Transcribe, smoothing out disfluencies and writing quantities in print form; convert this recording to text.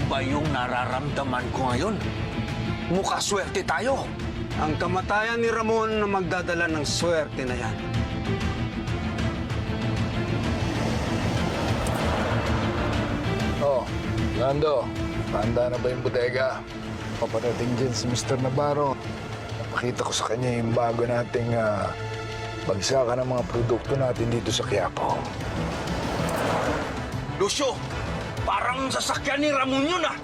ba yung nararamdaman ko ngayon? Mukha swerte tayo. Ang kamatayan ni Ramon na magdadala ng swerte na yan. Oh, Lando, handa na ba yung bodega? Paparating dyan si Mr. Navarro. Napakita ko sa kanya yung bago nating bagsakan ng mga produkto natin dito sa Quiapo. Lucio, parang sasakyan ni Ramon yun ah.